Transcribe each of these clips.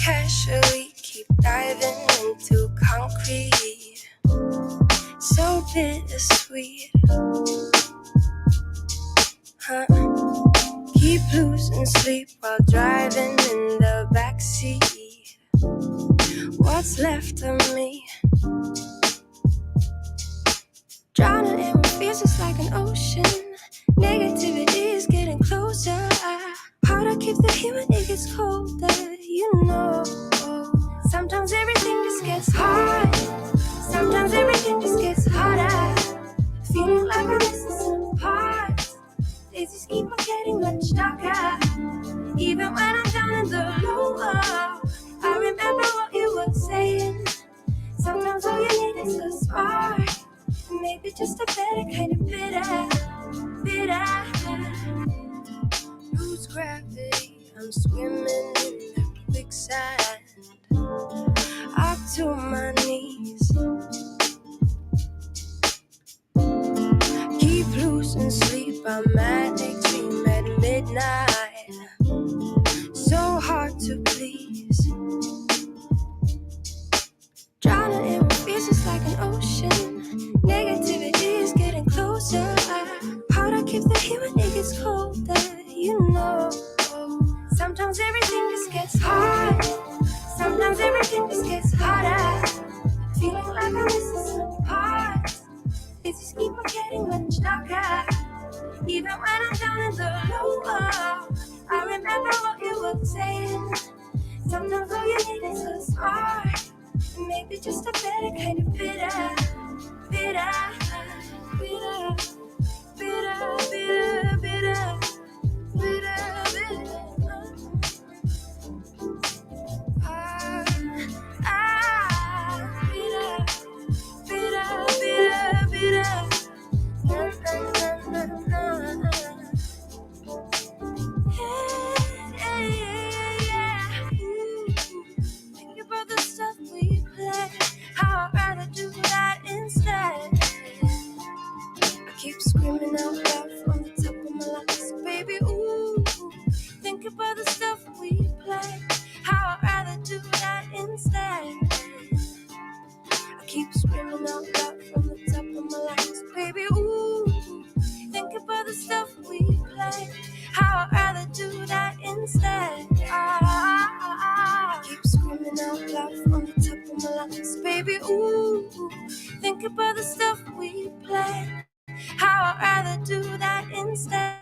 casually keep diving into concrete. So bittersweet, huh? Keep losing sleep while driving in the backseat. What's left of me? Drowning in what feels just like an ocean. Negativity is getting closer. Harder keeps the heat when it gets colder. You know, sometimes everything just gets hard. Sometimes everything just gets harder. Feeling like I'm missing some parts. Days just keep on getting much darker. Even when I'm down in the lower, I remember what you were saying. Sometimes all you need is a spark. Maybe just a better kind of bitter. Lose gravity, I'm swimming in the quicksand. Up to my knees. Keep losing sleep, I'm manic dream at midnight. So hard to please. Drowning in what feels just like an ocean. Negativity is getting closer. Harder keeps the heat when it gets colder. You know, sometimes everything just gets hard. Sometimes everything just gets harder. Feeling like I'm missing some parts. They just keep on getting much darker. Even when I'm down in the lower, I remember what you were saying. Sometimes all you need is a spark. Maybe just a better kind of bitter. Think about the stuff we play. How I'd rather do that instead. I keep screaming out loud from the top of my lungs, baby, ooh. Think about the stuff we play. How I'd rather do that instead. I keep screaming out loud from the top of my lungs, baby, ooh. Think about the stuff we play. How I'd rather do that instead. I keep screaming out loud from the top of my lungs, baby, ooh. Think about the stuff we play. How I'd rather do that instead.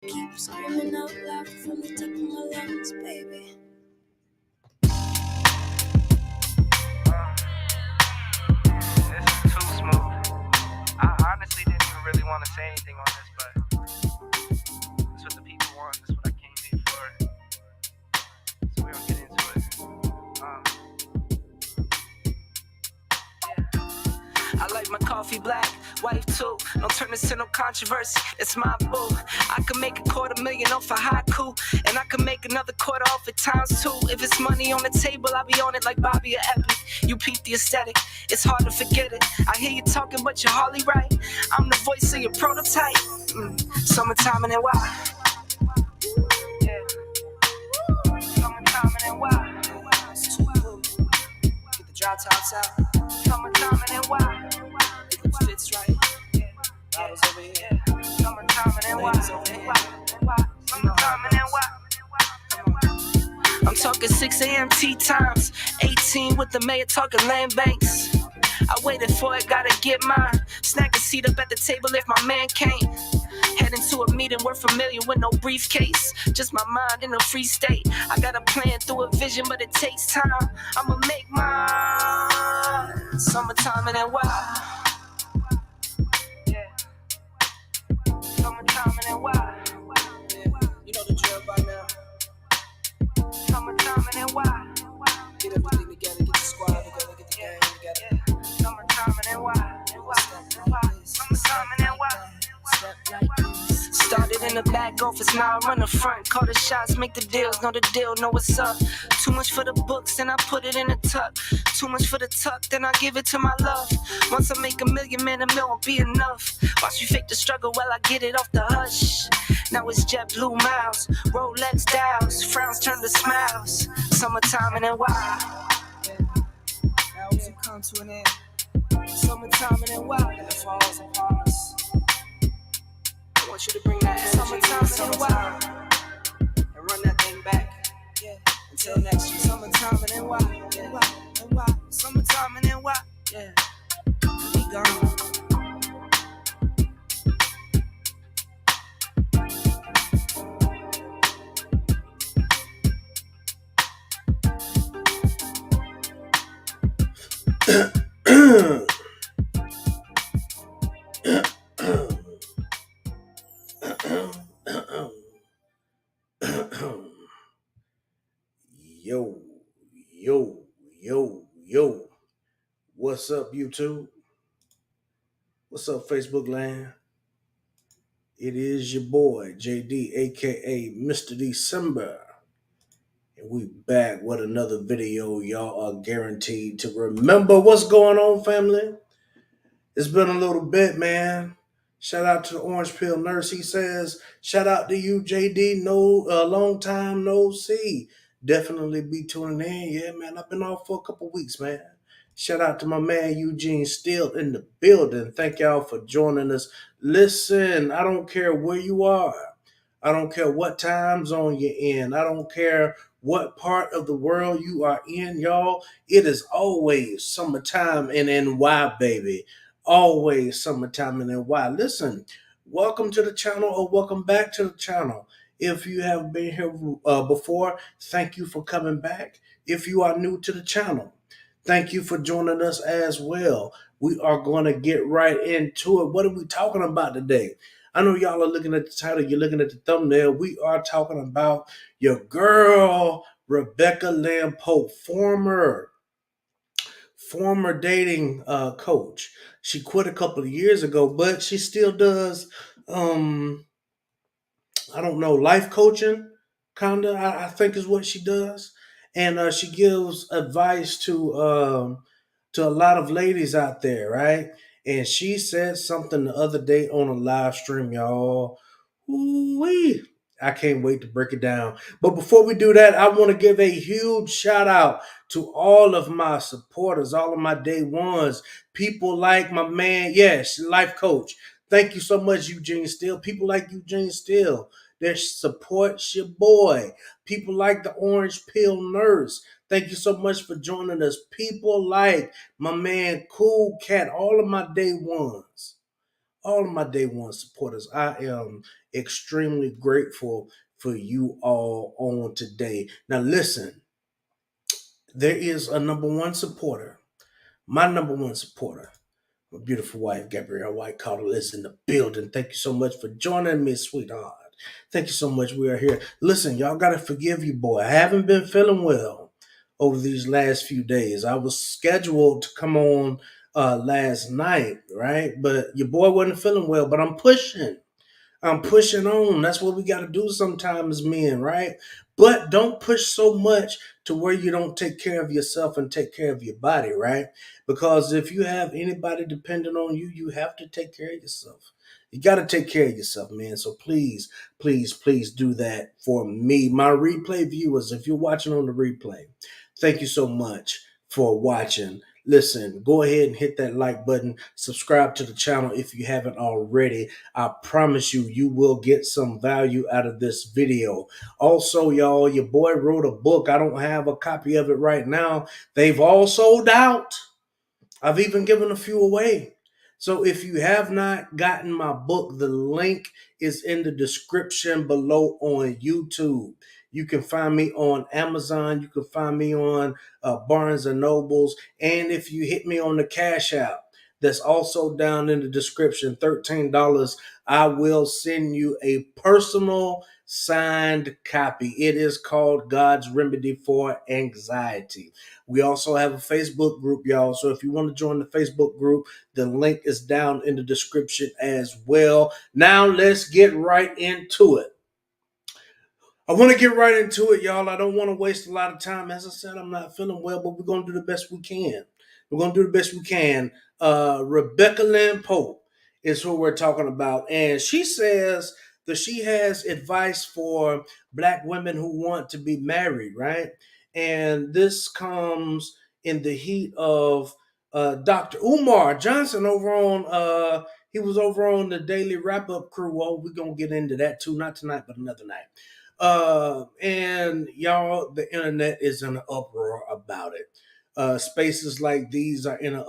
Keep screaming out loud from the top of my lungs, baby. This is too smooth. I honestly didn't even really want to say anything on this, but that's what the people want. That's what I came here for. So we're gonna get into it. I like my coffee black, wife too. Don't turn this into no controversy. It's my boo. I can make $250,000 off a haiku, and I can make another quarter off at times two. If it's money on the table, I'll be on it like Bobby or Epic. You peep the aesthetic, it's hard to forget it. I hear you talking, but you're hardly right. I'm the voice of your prototype. Summertime and then why? Yeah. Summertime and then why? It's too cool. Get the dry tops out. Summertime and then why? It fits right. Bottles over here. Summertime and then why? Summertime and then why? I'm talking 6 a.m. tea times. 18 with the mayor talking land banks. I waited for it, gotta get mine. Snag a seat up at the table if my man can't. Heading to a meeting, we're familiar with no briefcase. Just my mind in a free state. I got a plan through a vision, but it takes time. I'ma make mine. Summertime and then why? Yeah. Summertime and then why? Yeah. You know the drill by now. Summertime and then why? Get everything together, get the squad together, get the gang together. Summertime and then why? Summertime and then why? Started in the back office, now I run the front. Call the shots, make the deals, know the deal, know what's up. Too much for the books, then I put it in a tuck. Too much for the tuck, then I give it to my love. Once I make $1 million, man, $1 million won't be enough. Watch you fake the struggle while I get it off the hush. Now it's jet blue miles, Rolex dials, frowns turn to smiles. Summertime and then why? Now as it comes to an end, summertime and then why? And it falls upon us. I want you to bring that energy summertime and then why? And run that thing back. Yeah. Until next year. Summertime and then why? Yeah. Why? And why? Summertime and then why? Yeah. Be gone. Yo. What's up, YouTube? What's up, Facebook land? It is your boy, JD, aka Mr. December. And we back with another video y'all are guaranteed to remember. What's going on, family? It's been a little bit, man. Shout out to the Orange Pill Nurse. He says, shout out to you, JD. No, long time no see. Definitely be tuning in. Yeah, man. I've been off for a couple weeks, man. Shout out to my man Eugene still in the building. Thank y'all for joining us. Listen, I don't care where you are. I don't care what time zone you're in. I don't care what part of the world you are in, y'all. It is always summertime in NY, baby. Always summertime in NY. Listen, welcome to the channel or welcome back to the channel. If you have been here before, thank you for coming back. If you are new to the channel, thank you for joining us as well. We are going to get right into it. What are we talking about today? I know y'all are looking at the title, you're looking at the thumbnail. We are talking about your girl, Rebecca Lampo, former dating coach. She quit a couple of years ago, but she still does I don't know, life coaching, kinda. I think is what she does, and she gives advice to a lot of ladies out there, right? And she said something the other day on a live stream, y'all. Ooh-wee. I can't wait to break it down. But before we do that, I want to give a huge shout out to all of my supporters, all of my day ones, people like my man, yes, life coach. Thank you so much, Eugene Steele. People like Eugene Steele. Their supports your boy. People like the Orange Pill Nurse. Thank you so much for joining us. People like my man Cool Cat, all of my day ones. All of my day one supporters. I am extremely grateful for you all on today. Now listen, there is a number one supporter. My number one supporter. My beautiful wife, Gabrielle White Caudle, is in the building. Thank you so much for joining me, sweetheart. Thank you so much. We are here. Listen, y'all got to forgive you, boy. I haven't been feeling well over these last few days. I was scheduled to come on last night, right? But your boy wasn't feeling well, but I'm pushing. I'm pushing on. That's what we got to do sometimes, men, right? But don't push so much to where you don't take care of yourself and take care of your body, right? Because if you have anybody dependent on you, you have to take care of yourself. You got to take care of yourself, man. So please, please do that for me. My replay viewers, if you're watching on the replay, thank you so much for watching. Listen, go ahead and hit that like button. Subscribe to the channel if you haven't already. I promise you, you will get some value out of this video. Also, y'all, your boy wrote a book. I don't have a copy of it right now. They've all sold out. I've even given a few away. So if you have not gotten my book, the link is in the description below on YouTube. You can find me on Amazon. You can find me on Barnes and Nobles. And if you hit me on the Cash App, that's also down in the description, $13, I will send you a personal signed copy. It is called God's Remedy for Anxiety. We also have a Facebook group, y'all. So if you want to join the Facebook group, the link is down in the description as well. Now let's get right into it. I want to get right into it, y'all. I don't want to waste a lot of time. As I said, I'm not feeling well, but we're going to do the best we can. We're going to do the best we can. Rebecca Lynn Pope is who we're talking about. And she says that she has advice for Black women who want to be married, right? And this comes in the heat of Dr. Umar Johnson over on, he was over on the Daily Wrap Up crew. Well, we're going to get into that too. Not tonight, but another night. And y'all, the internet is in an uproar about it. Spaces like these are in an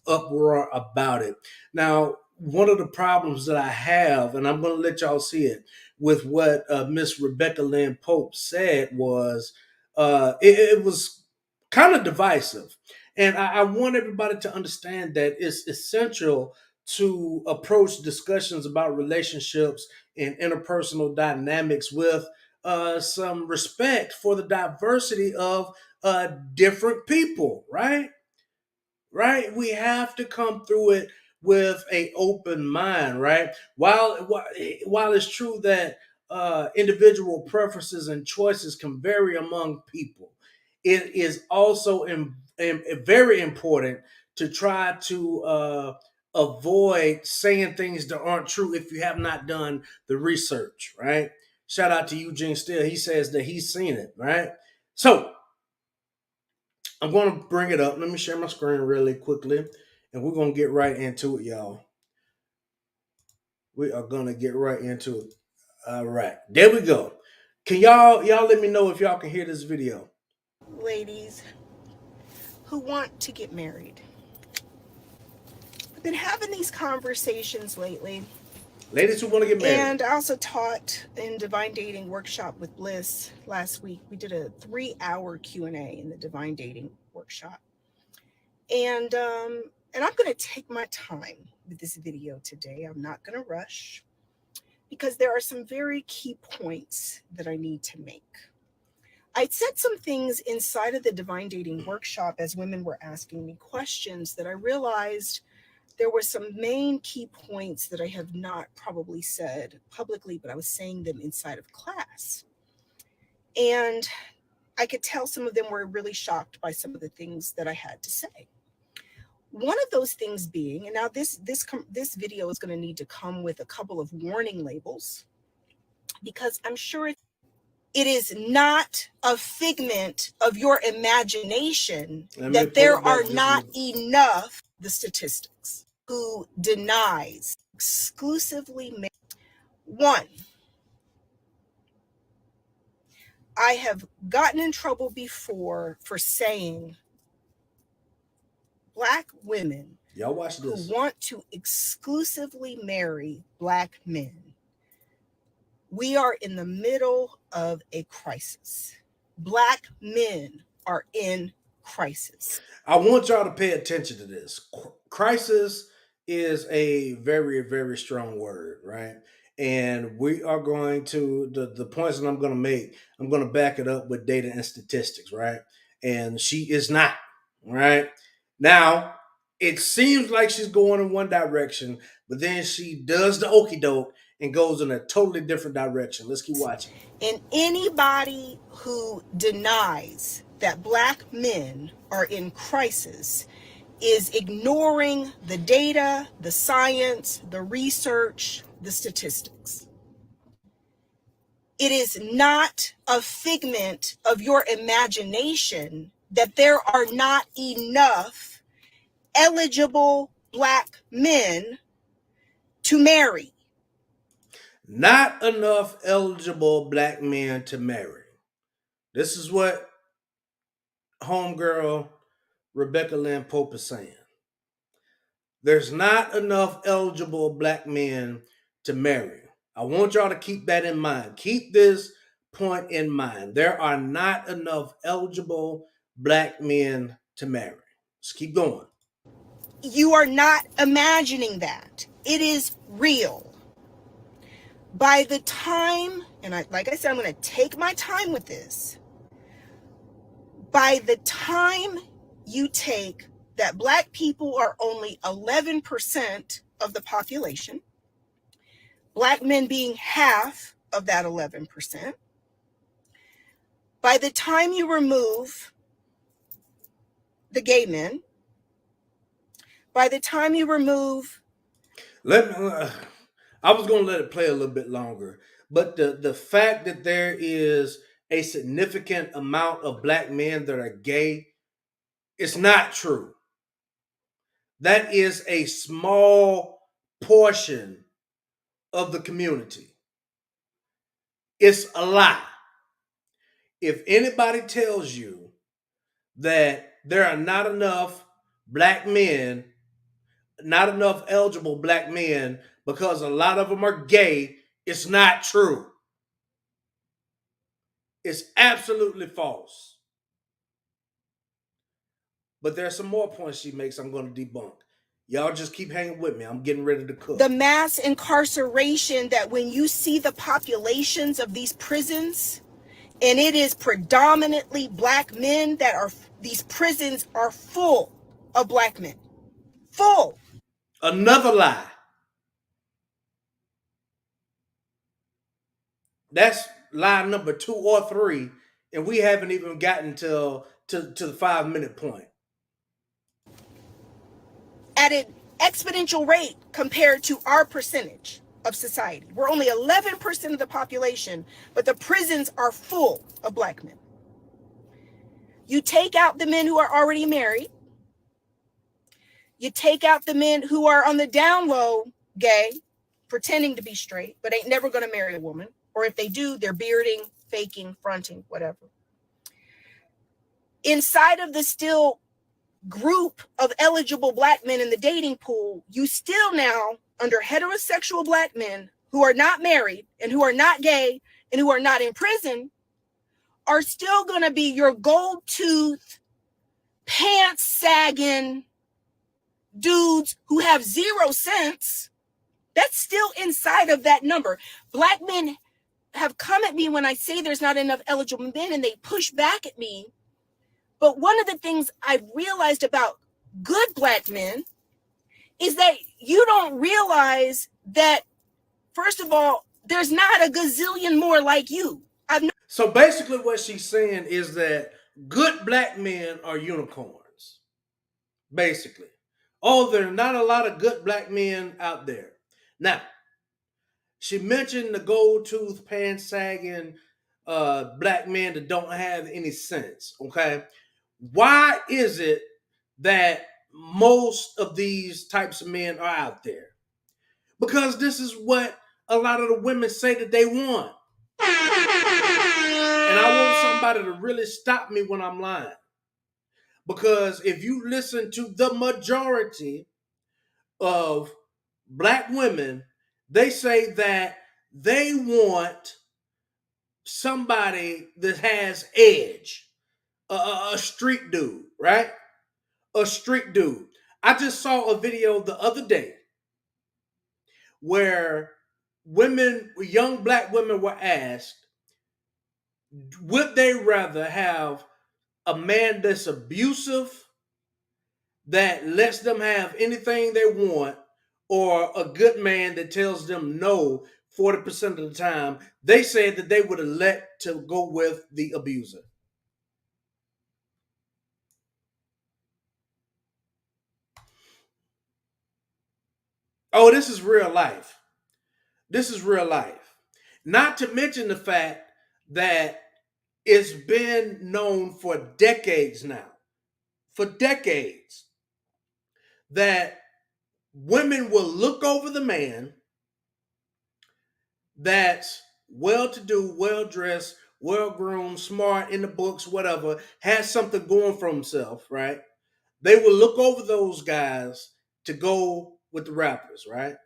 uproar about it. Now, one of the problems that I have, and I'm going to let y'all see it, with what Miss Rebecca Lynn Pope said was it was kind of divisive. And I want everybody to understand that it's essential to approach discussions about relationships and interpersonal dynamics with some respect for the diversity of different people, right? Right? We have to come through it with a open mind, right? While it's true that individual preferences and choices can vary among people, it is also very important to try to avoid saying things that aren't true if you have not done the research, right? Shout out to Eugene Steele. He says that he's seen it, right? So I'm going to bring it up. Let me share my screen really quickly, and we're going to get right into it, y'all. We are going to get right into it. All right, there we go. Can y'all let me know if y'all can hear this video? Ladies who want to get married. I've been having these conversations lately. Ladies who want to get married. And I also taught in Divine Dating Workshop with Bliss last week. We did a 3-hour Q&A in the Divine Dating Workshop. And I'm going to take my time with this video today. I'm not going to rush because there are some very key points that I need to make. I said some things inside of the Divine Dating Workshop as women were asking me questions that I realized there were some main key points that I have not probably said publicly, but I was saying them inside of class. And I could tell some of them were really shocked by some of the things that I had to say. One of those things being, and now this video is going to need to come with a couple of warning labels, because I'm sure it is not a figment of your imagination that there are not enough the statistics who denies exclusively. One, I have gotten in trouble before for saying Black women Y'all watch this. who want to exclusively marry Black men. We are in the middle of a crisis. Black men are in crisis. I want y'all to pay attention to this. Crisis is a very, very strong word, right? And we are going to, the points that I'm going to make, I'm going to back it up with data and statistics, right? And she is not, right? Now, it seems like she's going in one direction, but then she does the okie doke and goes in a totally different direction. Let's keep watching. And anybody who denies that Black men are in crisis is ignoring the data, the science, the research, the statistics. It is not a figment of your imagination that there are not enough eligible Black men to marry. Not enough eligible Black men to marry. This is what homegirl Rebecca Lynn Pope is saying. There's not enough eligible Black men to marry. I want y'all to keep that in mind. Keep this point in mind. There are not enough eligible Black men to marry. Let's keep going. You are not imagining that. It is real. By the time, and like I said, I'm going to take my time with this. By the time you take that Black people are only 11% of the population, Black men being half of that 11%, by the time you remove the gay men, by the time you remove... I was going to let it play a little bit longer, but the fact that there is a significant amount of Black men that are gay, it's not true. That is a small portion of the community. It's a lie. If anybody tells you that there are not enough Black men, not enough eligible Black men because a lot of them are gay, it's not true. It's absolutely false. But there's some more points she makes I'm going to debunk. Y'all just keep hanging with me. I'm getting ready to cook. The mass incarceration, that when you see the populations of these prisons, and it is predominantly Black men that are, these prisons are full of Black men. Full. Another lie. That's lie number 2 or 3, and we haven't even gotten to the 5-minute point. At an exponential rate compared to our percentage of society. We're only 11% of the population, but the prisons are full of Black men. You take out the men who are already married. You take out the men who are on the down low, gay, pretending to be straight, but ain't never going to marry a woman. Or if they do, they're bearding, faking, fronting, whatever. Inside of the still group of eligible Black men in the dating pool, you still now, under heterosexual Black men who are not married and who are not gay and who are not in prison, are still going to be your gold tooth, pants sagging dudes who have 0 sense. That's still inside of that number. Black men have come at me when I say there's not enough eligible men, and they push back at me. But one of the things I've realized about good Black men is that you don't realize that, first of all, there's not a gazillion more like you. So basically what she's saying is that good Black men are unicorns. Basically. Oh, there are not a lot of good Black men out there. Now, she mentioned the gold tooth, pants sagging Black men that don't have any sense. Okay. Why is it that most of these types of men are out there? Because this is what a lot of the women say that they want. And I want somebody to really stop me when I'm lying. Because if you listen to the majority of Black women, they say that they want somebody that has edge, a street dude, right? A street dude. I just saw a video the other day where young Black women were asked, would they rather have a man that's abusive, that lets them have anything they want, or a good man that tells them no 40% of the time? They said that they would have let to go with the abuser. Oh, this is real life. This is real life. Not to mention the fact that it's been known for decades now, for decades, that women will look over the man that's well-to-do, well-dressed, well-groomed, smart, in the books, whatever, has something going for himself, right? They will look over those guys to go with the rappers, right?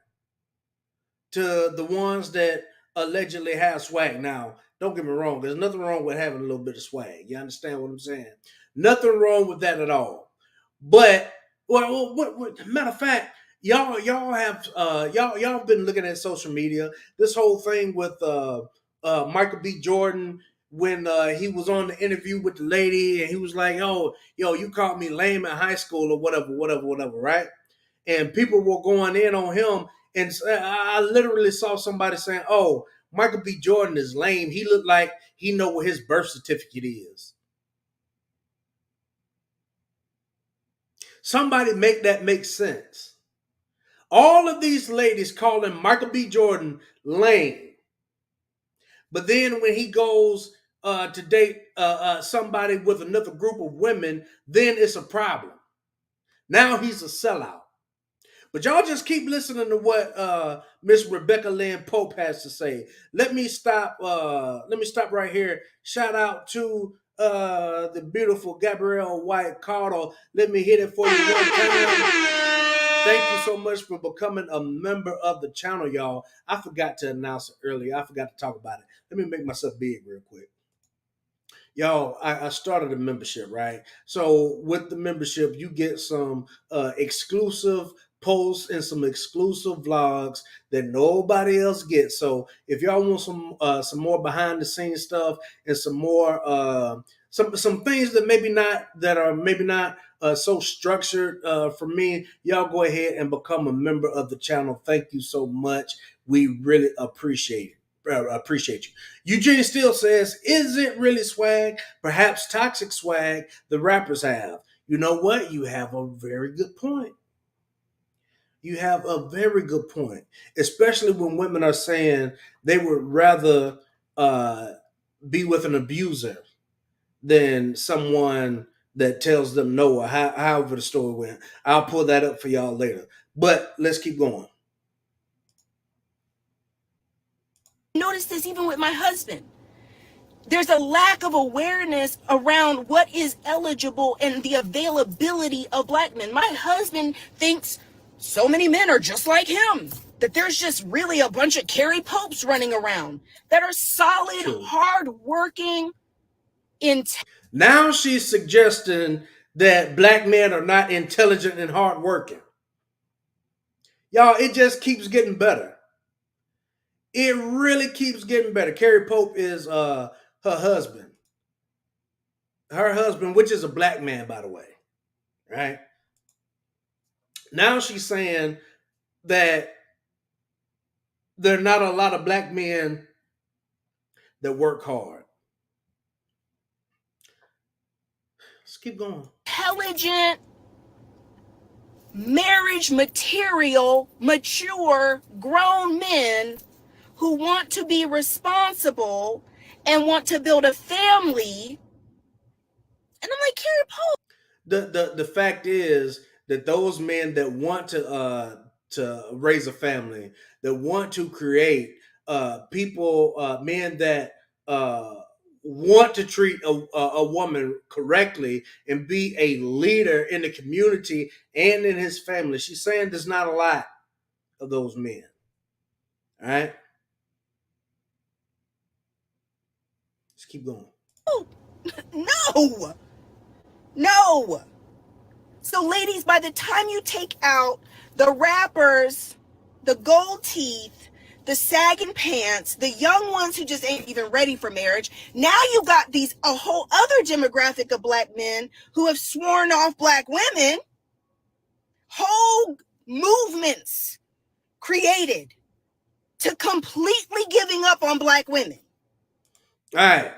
To the ones that allegedly have swag. Now, don't get me wrong, there's nothing wrong with having a little bit of swag. You understand what I'm saying? Nothing wrong with that at all. But, matter of fact, y'all have y'all been looking at social media. This whole thing with Michael B. Jordan when he was on the interview with the lady and he was like, "Oh, yo, you called me lame in high school or whatever," right? And people were going in on him, and I literally saw somebody saying, "Oh, Michael B. Jordan is lame. He looked like he know what his birth certificate is." Somebody make that make sense. All of these ladies calling Michael B. Jordan lame. But then when he goes to date somebody with another group of women, then it's a problem. Now he's a sellout. But y'all just keep listening to what Miss Rebecca Lynn Pope has to say. Let me stop. Let me stop right here. Shout out to the beautiful Gabrielle White Caudle. Let me hit it for you one time. Thank you so much for becoming a member of the channel, y'all. I forgot to announce it earlier. I forgot to talk about it. Let me make myself big real quick. Y'all, I started a membership, right? So with the membership, you get some exclusive posts and some exclusive vlogs that nobody else gets. So if y'all want some more behind the scenes stuff and some more some things that maybe not so structured for me, y'all go ahead and become a member of the channel. Thank you so much. We really appreciate it. Appreciate you. Eugene Steele says, "Is it really swag? Perhaps toxic swag the rappers have." You know what? You have a very good point. You have a very good point, especially when women are saying they would rather uh, be with an abuser than someone that tells them no, or however the story went. I'll pull that up for y'all later. But let's keep going. Notice this even with my husband. There's a lack of awareness around what is eligible and the availability of black men. My husband thinks so many men are just like him, that there's just really a bunch of Carrie Popes running around that are solid, True. hard-working, Now she's suggesting that black men are not intelligent and hardworking. Y'all, it just keeps getting better. It really keeps getting better. Carrie Pope is her husband. Her husband, which is a black man, by the way. Right? Now she's saying that there are not a lot of black men that work hard. Let's keep going. intelligent, marriage material, mature, grown men who want to be responsible and want to build a family. And I'm like, Carrie Pope. The fact is that those men that want to raise a family, that want to create people, men that want to treat a woman correctly and be a leader in the community and in his family. She's saying there's not a lot of those men. All right, let's keep going. No, no. So, ladies, by the time you take out the rappers, the gold teeth, the sagging pants, the young ones who just ain't even ready for marriage, now you got a whole other demographic of black men who have sworn off black women, whole movements created to completely giving up on black women. All right,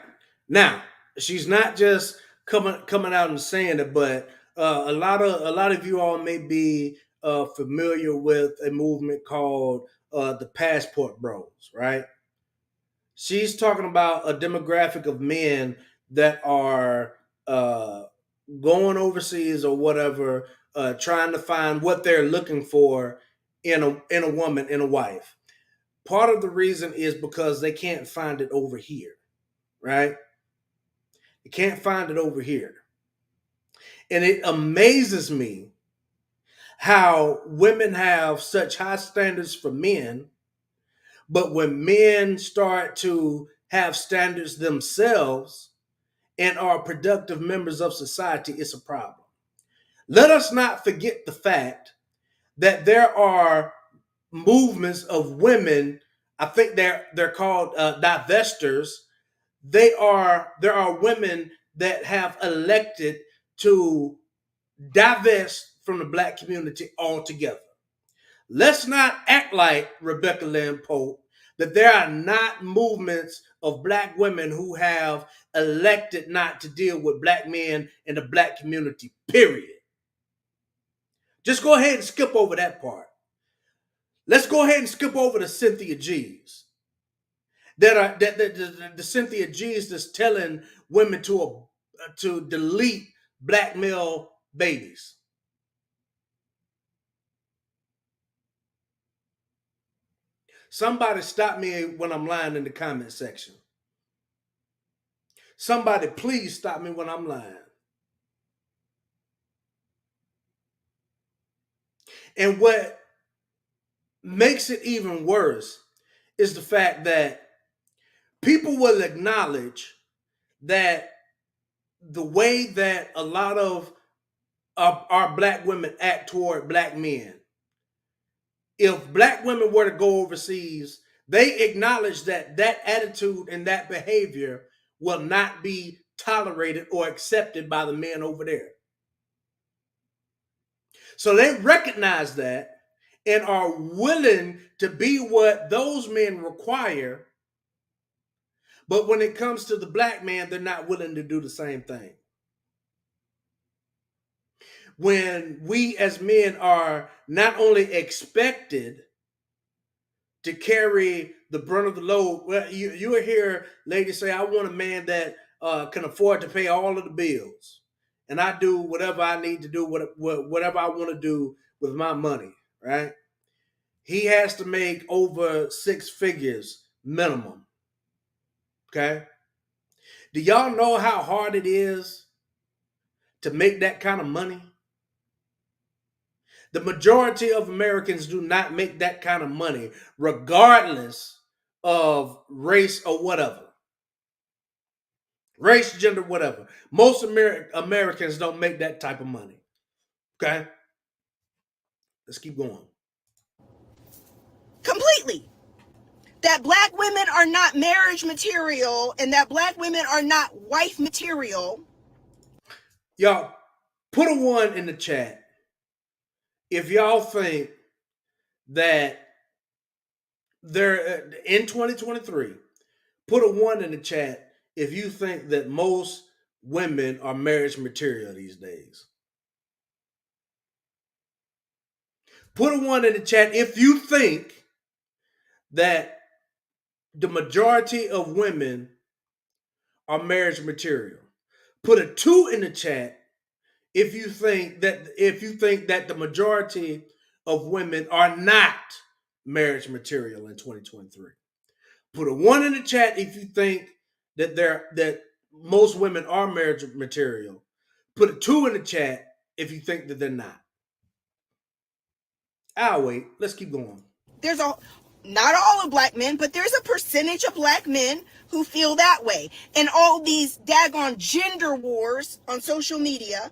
now she's not just coming out and saying it, but a lot of you all may be familiar with a movement called the Passport Bros, right? She's talking about a demographic of men that are going overseas or whatever, trying to find what they're looking for in a woman, in a wife. Part of the reason is because they can't find it over here, right? You can't find it over here. And it amazes me how women have such high standards for men, but when men start to have standards themselves and are productive members of society, it's a problem. Let us not forget the fact that there are movements of women. I think they're called divestors. There are women that have elected to divest from the black community altogether. Let's not act like Rebecca Lynn Pope that there are not movements of black women who have elected not to deal with black men in the black community, period. Just go ahead and skip over that part. Let's go ahead and skip over the Cynthia G's. The Cynthia G's that's telling women to delete black male babies. Somebody stop me when I'm lying in the comment section. Somebody please stop me when I'm lying. And what makes it even worse is the fact that people will acknowledge that the way that a lot of our black women act toward black men, if black women were to go overseas, they acknowledge that that attitude and that behavior will not be tolerated or accepted by the men over there. So they recognize that and are willing to be what those men require. But when it comes to the black man, they're not willing to do the same thing. When we as men are not only expected to carry the brunt of the load, well, you will hear ladies say, I want a man that can afford to pay all of the bills. And I do whatever I need to do, whatever I want to do with my money, right? He has to make over 6 figures minimum. Okay. Do y'all know how hard it is to make that kind of money? The majority of Americans do not make that kind of money, regardless of race or whatever. Race, gender, whatever. Most Americans don't make that type of money. Okay? Let's keep going. Completely. That black women are not marriage material and that black women are not wife material. Y'all, put a 1 in the chat if y'all think that they're in 2023. Put a 1 in the chat if you think that most women are marriage material these days. Put a 1 in the chat if you think that the majority of women are marriage material. Put a 2 in the chat if you think that the majority of women are not marriage material in 2023. Put a 1 in the chat if you think that most women are marriage material. Put a 2 in the chat if you think that they're not. I'll wait. Let's keep going. There's not all of black men, but there's a percentage of black men who feel that way. And all these daggone gender wars on social media,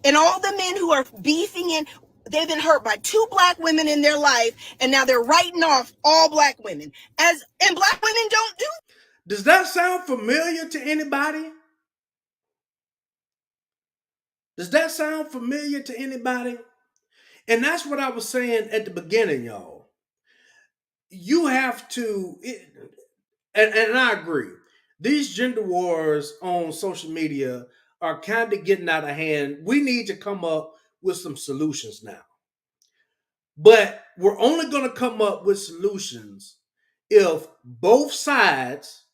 and all the men who are beefing in, they've been hurt by 2 black women in their life, and now they're writing off all black women. And black women don't do. Does that sound familiar to anybody? Does that sound familiar to anybody? And that's what I was saying at the beginning, y'all. You have to, and I agree. These gender wars on social media are kind of getting out of hand. We need to come up with some solutions now. But we're only going to come up with solutions if both sides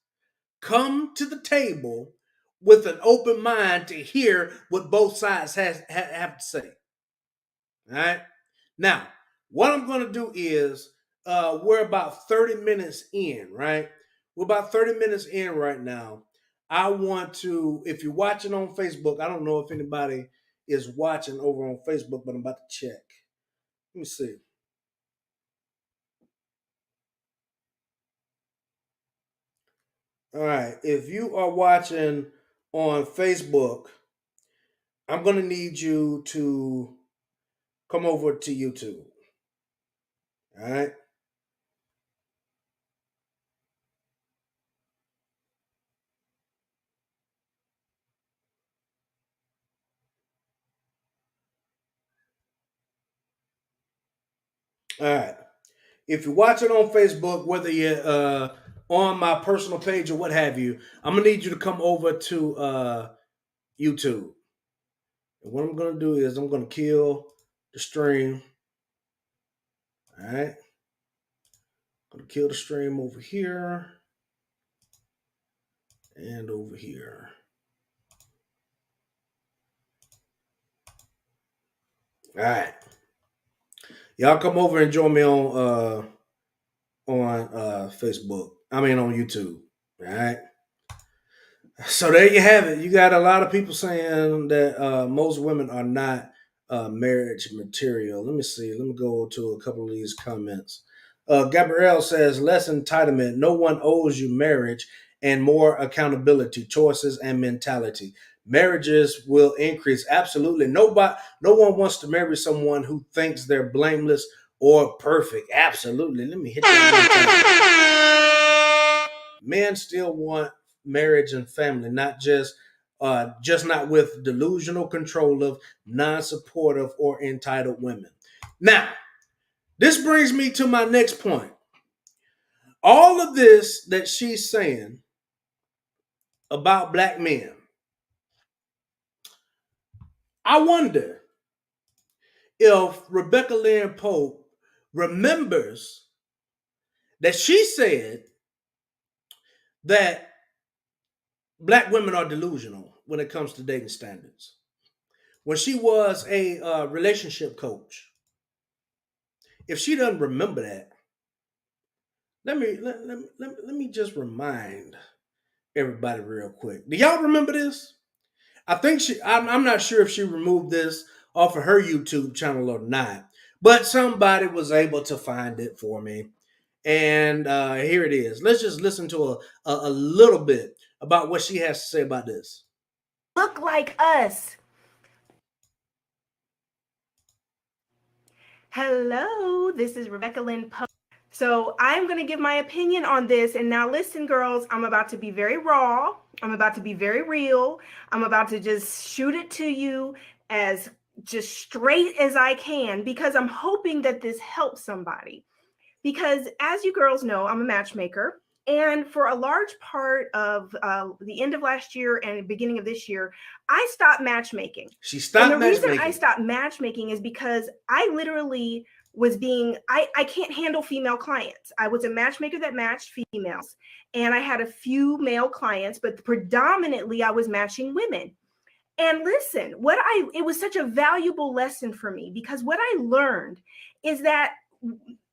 come to the table with an open mind to hear what both sides have to say. All right. Now, what I'm going to do is we're about 30 minutes in, right? We're about 30 minutes in right now. I want to, if you're watching on Facebook, I don't know if anybody is watching over on Facebook, but I'm about to check. Let me see. All right. If you are watching on Facebook, I'm going to need you to come over to YouTube. All right. All right. If you're watching on Facebook, whether you're on my personal page or what have you, I'm gonna need you to come over to YouTube. And what I'm gonna do is I'm gonna kill the stream. All right. Gonna kill the stream over here and over here. All right. Y'all come over and join me on Facebook. I mean on YouTube. All right. So there you have it. You got a lot of people saying that most women are not marriage material. Let me see. Let me go to a couple of these comments. Gabrielle says less entitlement. No one owes you marriage and more accountability, choices, and mentality. Marriages will increase. Absolutely. No one wants to marry someone who thinks they're blameless or perfect. Absolutely. Let me hit that. Men still want marriage and family, not just not with delusional, controlling, non-supportive, or entitled women. Now, this brings me to my next point. All of this that she's saying about black men, I wonder if Rebecca Lynn Pope remembers that she said that black women are delusional when it comes to dating standards. When she was a relationship coach, if she doesn't remember that, let me just remind everybody real quick. Do y'all remember this? I think I'm not sure if she removed this off of her YouTube channel or not, but somebody was able to find it for me. And here it is. Let's just listen to a little bit about what she has to say about this. Look like us. Hello, this is Rebecca Lynn Pope. So I'm going to give my opinion on this. And now listen, girls, I'm about to be very raw. I'm about to be very real. I'm about to just shoot it to you as just straight as I can, because I'm hoping that this helps somebody. Because as you girls know, I'm a matchmaker. And for a large part of the end of last year and the beginning of this year, I stopped matchmaking. She stopped and the matchmaking. reason I stopped matchmaking is because I literally was I can't handle female clients. I was a matchmaker that matched females, and I had a few male clients, but predominantly I was matching women. And listen, it was such a valuable lesson for me, because what I learned is that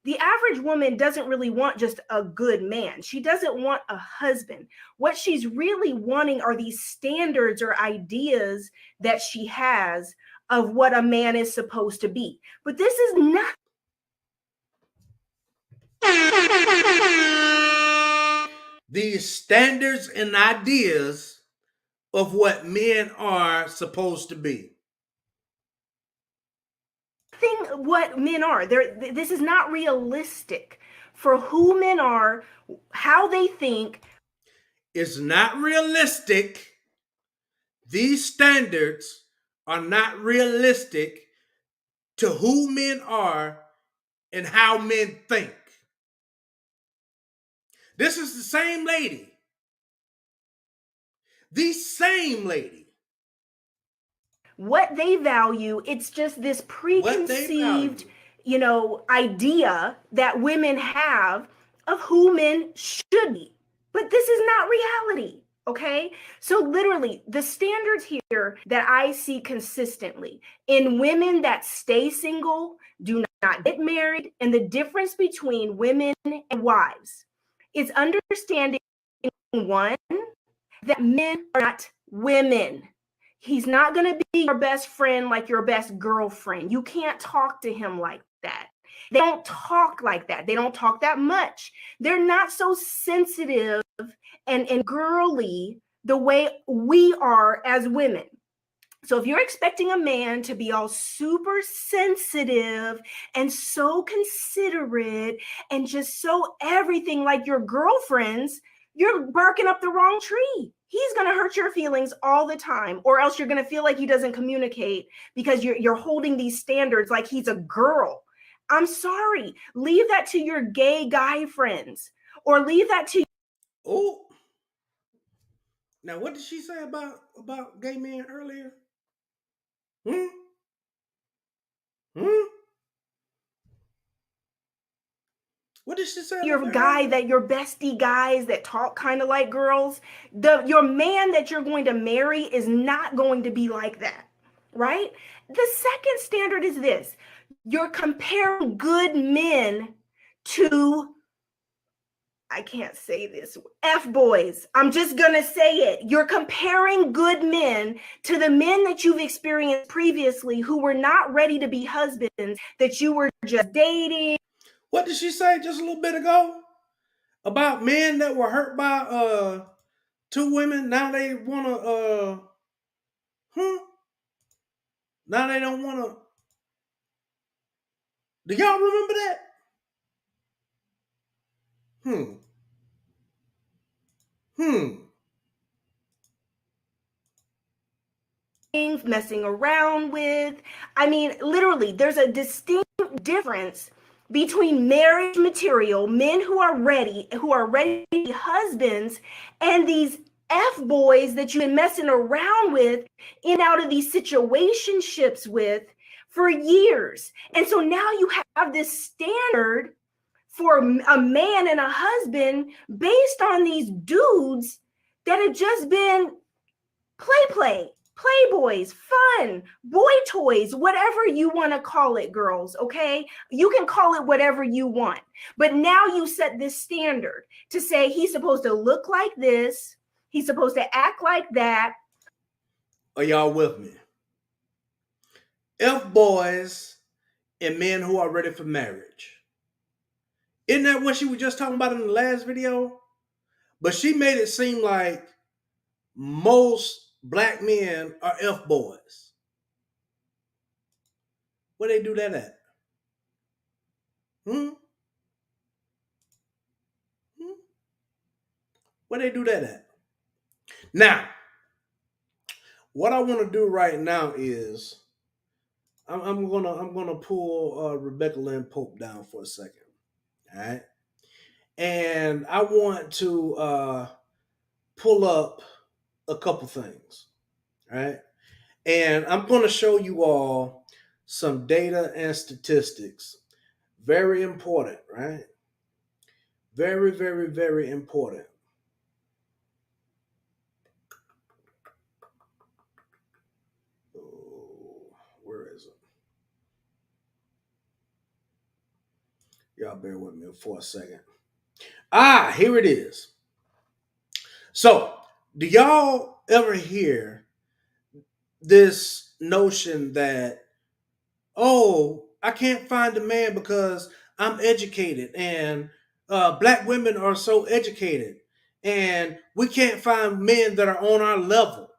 the average woman doesn't really want just a good man. She doesn't want a husband. What she's really wanting are these standards or ideas that she has of what a man is supposed to be. But this is not. These standards and ideas of what men are supposed to be. What men are. This is not realistic for who men are, how they think. It's not realistic. These standards are not realistic to who men are and how men think. This is the same lady. The same lady. What they value, it's just this preconceived, idea that women have of who men should be. But this is not reality, okay? So literally, the standards here that I see consistently in women that stay single, do not get married, and the difference between women and wives is understanding, one, that men are not women. He's not going to be your best friend like your best girlfriend. You can't talk to him like that. They don't talk like that. They don't talk that much. They're not so sensitive and girly the way we are as women. So if you're expecting a man to be all super sensitive and so considerate and just so everything like your girlfriends, you're barking up the wrong tree. He's going to hurt your feelings all the time, or else you're going to feel like he doesn't communicate because you're holding these standards like he's a girl. I'm sorry. Leave that to your gay guy friends, or leave that to. Oh, now what did she say about gay men earlier? Hmm? Hmm? What did she say a little Your bit guy, earlier? that your bestie guys that talk kind of like girls, your man that you're going to marry is not going to be like that, right? The second standard is this: you're comparing good men to, I can't say this, F boys. I'm just going to say it. You're comparing good men to the men that you've experienced previously who were not ready to be husbands, that you were just dating. What did she say just a little bit ago? About men that were hurt by two women. Now they wanna huh? Now they don't wanna. Do y'all remember that? Hmm. Hmm. Messing around with. I mean, literally, there's a distinct difference between marriage material, men who are ready to be husbands, and these F boys that you've been messing around with in out of these situationships with for years. And so now you have this standard for a man and a husband based on these dudes that have just been play, playboys, fun, boy toys, whatever you want to call it, girls, okay? You can call it whatever you want. But now you set this standard to say he's supposed to look like this, he's supposed to act like that. Are y'all with me? F boys and men who are ready for marriage. Isn't that what she was just talking about in the last video? But she made it seem like most black men are F boys. Where they do that at? Hmm? Hmm? Where they do that at? Now, what I want to do right now is I'm gonna pull Rebecca Lynn Pope down for a second. All right. And I want to pull up a couple things. All right. And I'm going to show you all some data and statistics. Very important, right? Very, very, very important. Oh, where is it? Y'all bear with me for a second. Ah, here it is. So, do y'all ever hear this notion that, oh, I can't find a man because I'm educated and black women are so educated and we can't find men that are on our level?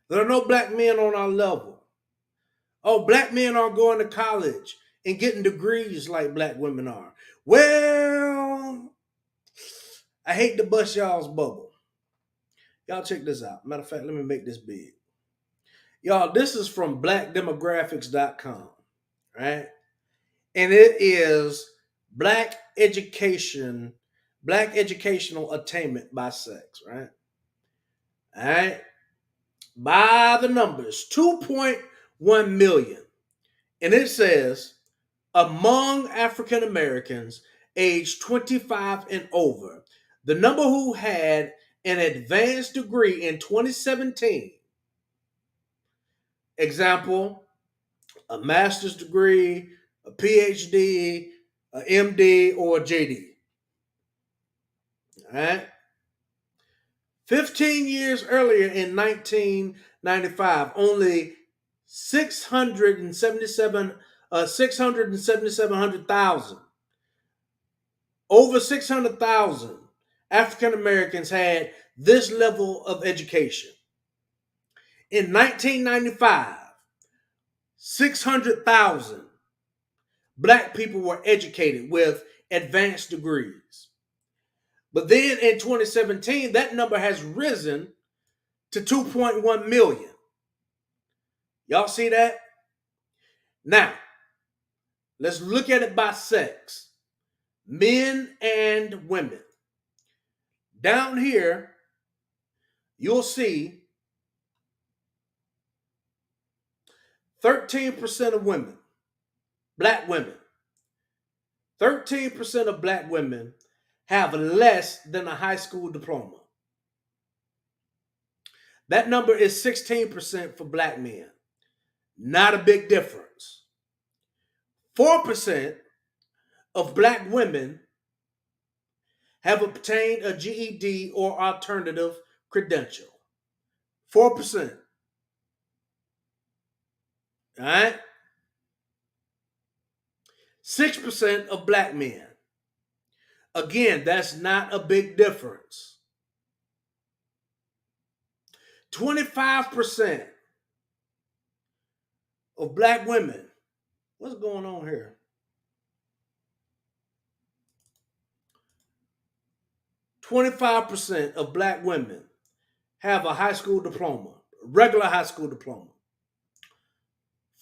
There are no black men on our level. Oh, black men aren't going to college and getting degrees like black women are. Well, I hate to bust y'all's bubble. Y'all check this out. Matter of fact, let me make this big. Y'all, this is from blackdemographics.com, right? And it is black education, black educational attainment by sex, right? All right. By the numbers, 2.1 million. And it says among African Americans aged 25 and over, the number who had an advanced degree in 2017, example, a master's degree, a PhD, a MD, or a JD. All right. 15 years earlier in 1995, only 677,000, over 600,000 African Americans had this level of education. In 1995, 600,000 black people were educated with advanced degrees. But then in 2017, that number has risen to 2.1 million. Y'all see that? Now, let's look at it by sex. Men and women. Down here, you'll see 13% of women, black women, 13% of black women have less than a high school diploma. That number is 16% for black men. Not a big difference. 4% of black women have obtained a GED or alternative credential. 4%. All right? 6% of black men. Again, that's not a big difference. 25% of black women. What's going on here? 25% of black women have a high school diploma, regular high school diploma.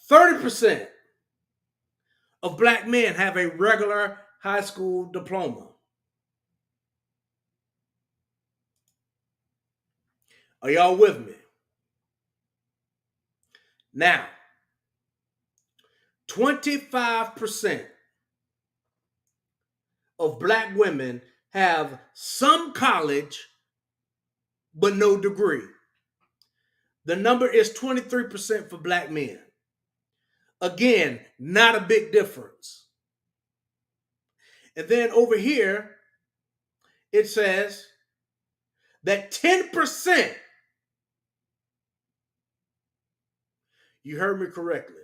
30% of black men have a regular high school diploma. Are y'all with me? Now, 25% of black women have some college but no degree. The number is 23% for black men. Again, not a big difference. And then over here, it says that 10%, you heard me correctly,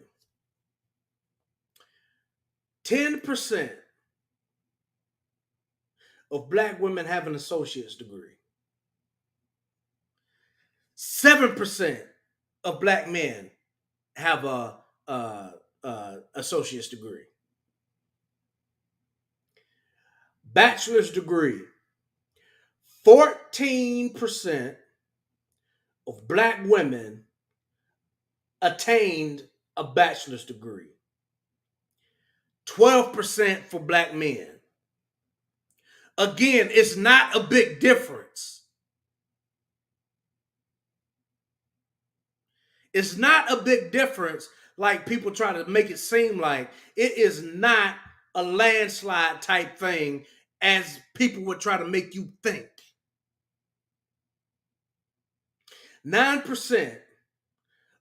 10% of black women have an associate's degree. 7% of black men have a associate's degree. Bachelor's degree. 14% of black women attained a bachelor's degree. 12% for black men. Again, it's not a big difference. It's not a big difference like people try to make it seem like. It is not a landslide type thing as people would try to make you think. 9%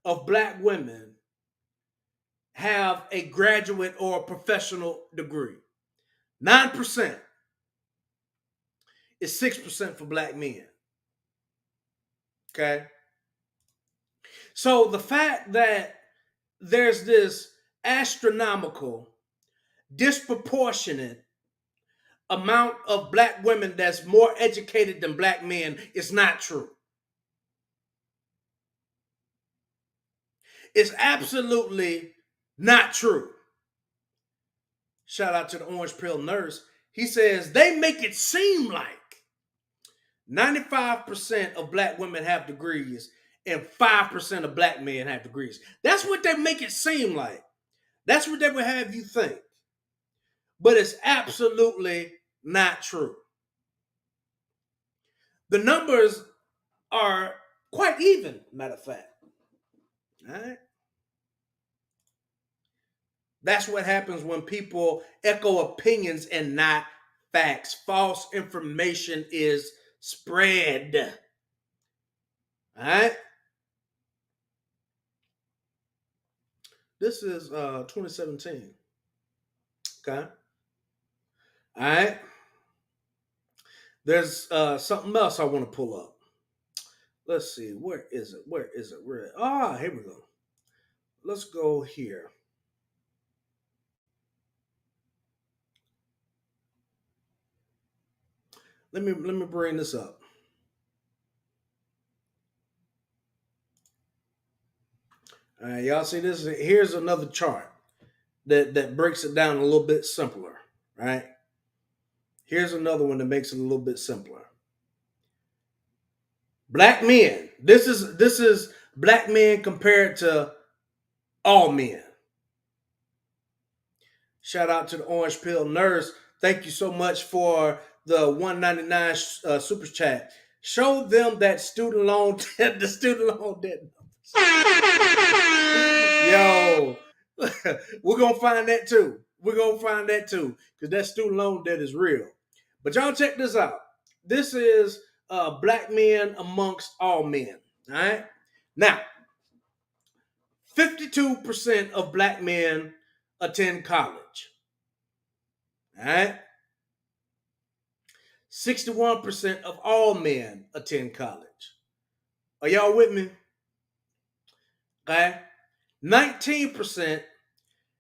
of black women have a graduate or professional degree. 9% is 6% for black men. Okay? So the fact that there's this astronomical, disproportionate amount of black women that's more educated than black men is not true. It's absolutely not true. Shout out to the Orange Pill nurse. He says they make it seem like 95% of black women have degrees and 5% of black men have degrees. That's what they make it seem like. That's what they would have you think. But it's absolutely not true. The numbers are quite even, matter of fact. All right? That's what happens when people echo opinions and not facts. False information is spread. All right? This is 2017. Okay? All right? There's something else I want to pull up. Let's see. Where is it? Here we go. Let's go here. Let me bring this up. All right, y'all see this? Here's another chart that breaks it down a little bit simpler, right? Here's another one that makes it a little bit simpler. Black men. This is black men compared to all men. Shout out to the Orange Pill Nurse. Thank you so much for the 199 super chat. Show them that student loan the student loan debt. Yo, we're gonna find that too. We're gonna find that too because that student loan debt is real. But y'all check this out. This is black men amongst all men. All right. Now, 52% of black men attend college. All right. 61% of all men attend college. Are y'all with me? Okay. 19%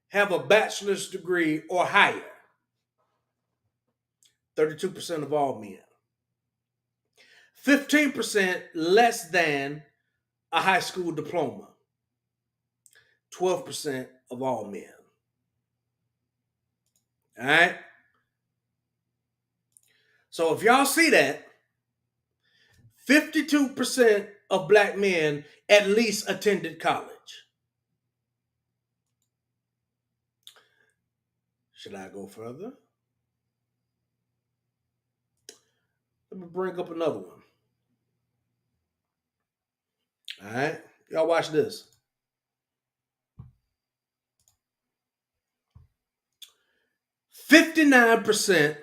have a bachelor's degree or higher. 32% of all men. 15% less than a high school diploma. 12% of all men. All right. So if y'all see that, 52% of black men at least attended college. Should I go further? Let me bring up another one. All right. Y'all watch this. 59%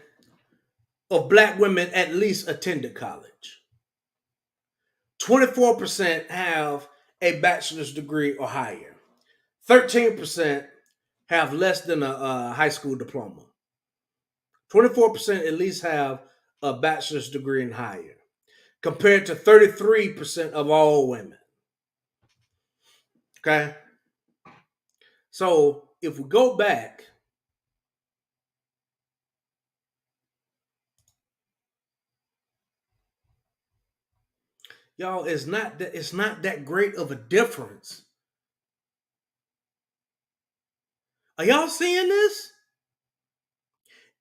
of black women at least attended college. 24% have a bachelor's degree or higher. 13% have less than a high school diploma. 24% at least have a bachelor's degree and higher, compared to 33% of all women. Okay? So if we go back, y'all, it's not that great of a difference. Are y'all seeing this?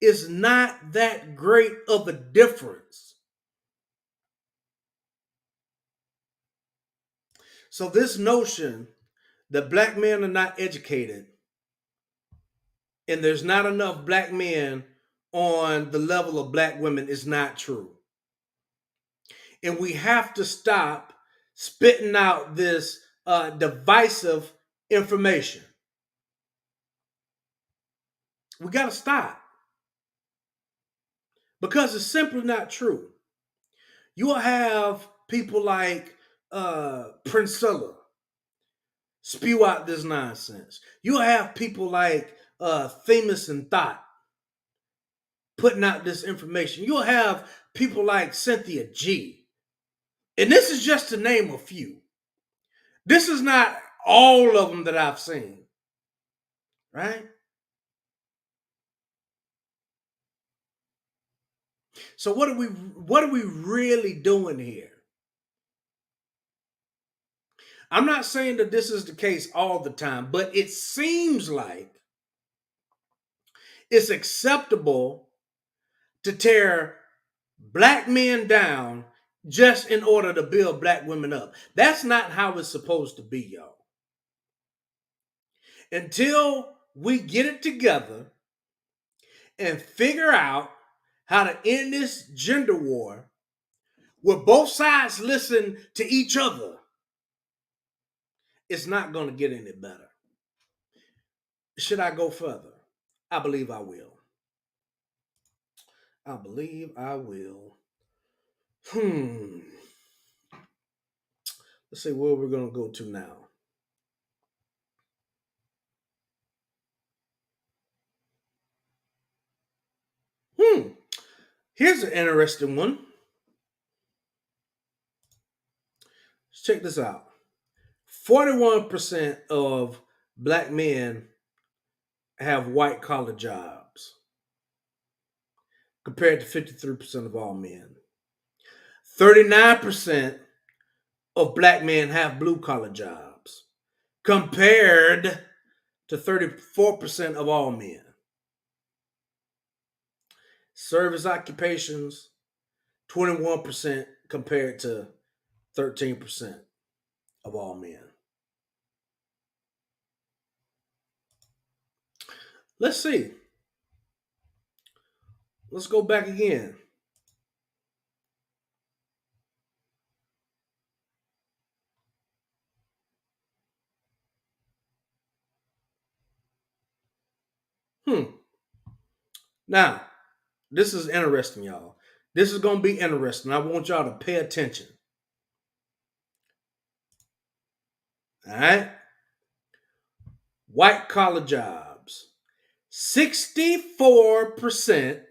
It's not that great of a difference. So this notion that black men are not educated and there's not enough black men on the level of black women is not true. And we have to stop spitting out this divisive information. We got to stop because it's simply not true. You will have people like Priscilla spew out this nonsense. You'll have people like Famous and Thought putting out this information. You'll have people like Cynthia G. And this is just to name a few. This is not all of them that I've seen. Right? So what are we really doing here? I'm not saying that this is the case all the time, but it seems like it's acceptable to tear black men down just in order to build black women up. That's not how it's supposed to be, y'all. Until we get it together and figure out how to end this gender war where both sides listen to each other, it's not going to get any better. Should I go further? I believe I will. I believe I will. Let's see where we're going to go to now. Here's an interesting one. Let's check this out. 41% of black men have white collar jobs compared to 53% of all men. 39% of black men have blue collar jobs compared to 34% of all men. Service occupations, 21% compared to 13% of all men. Let's see. Let's go back again. Now, this is interesting, y'all. This is going to be interesting. I want y'all to pay attention. All right? White collar jobs. 64%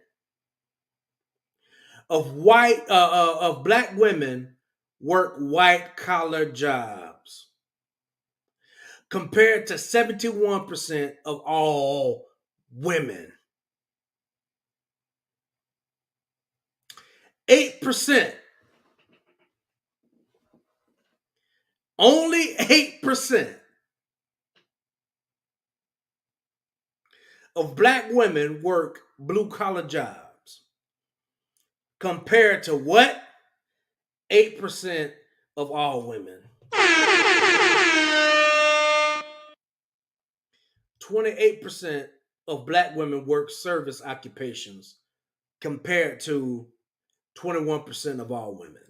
of black women work white collar jobs compared to 71% of all women. 8%. Only 8% of black women work blue collar jobs compared to what? 8% of all women. 28% of black women work service occupations compared to 21% of all women.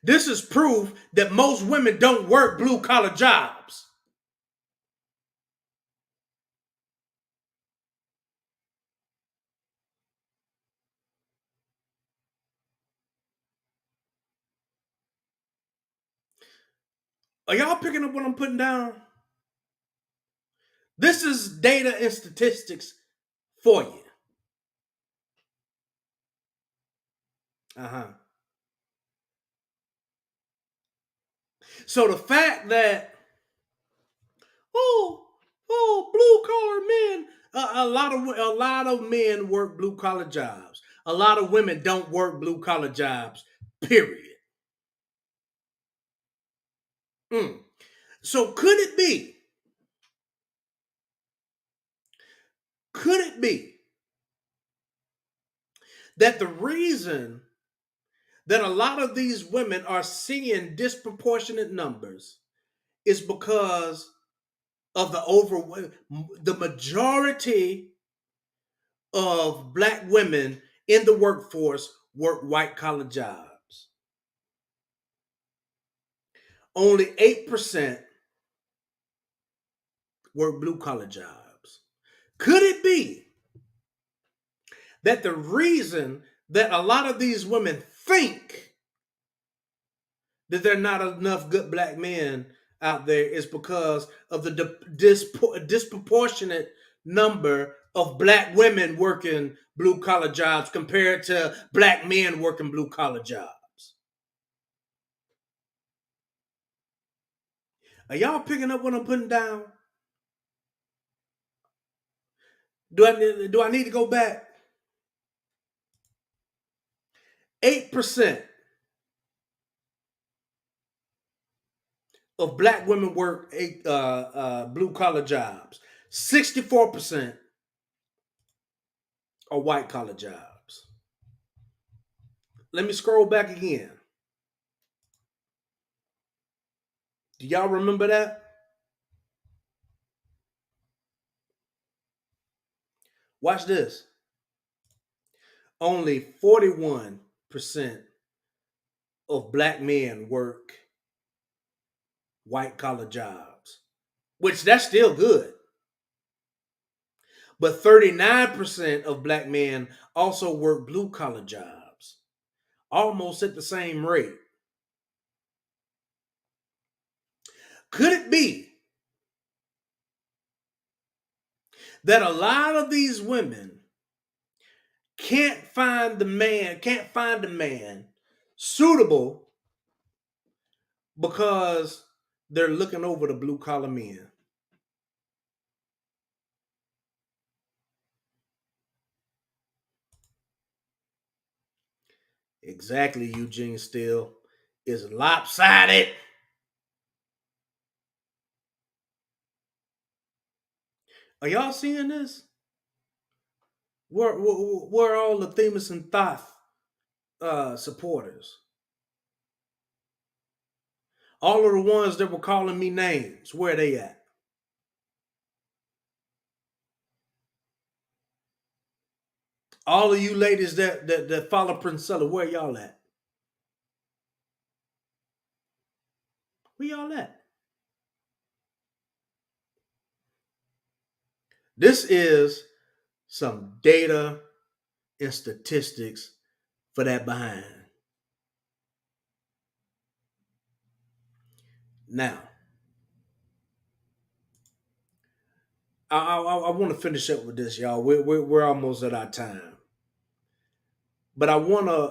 This is proof that most women don't work blue collar jobs. Are y'all picking up what I'm putting down? This is data and statistics for you. So the fact that blue collar men, a lot of men work blue collar jobs. A lot of women don't work blue collar jobs. Period. So could it be that the reason that a lot of these women are seeing disproportionate numbers is because of the majority of black women in the workforce work white collar jobs. Only 8% work blue collar jobs. Could it be that the reason that a lot of these women think that there are not enough good black men out there is because of the disproportionate number of black women working blue collar jobs compared to black men working blue collar jobs? Are y'all picking up what I'm putting down? Do I need to go back? 8% of black women work blue collar jobs. 64% are white collar jobs. Let me scroll back again. Do y'all remember that? Watch this. Only 41% of black men work white collar jobs, which that's still good. But 39% of black men also work blue collar jobs, almost at the same rate. Could it be that a lot of these women can't find a man suitable because they're looking over the blue collar men? Exactly, Eugene Steele. is lopsided. Are y'all seeing this? Where are all the Themis and Thoth supporters? All of the ones that were calling me names, where they at? All of you ladies that follow Princella, where y'all at? Where y'all at? This is some data and statistics for that behind. Now, I want to finish up with this, y'all. We're almost at our time, but I wanna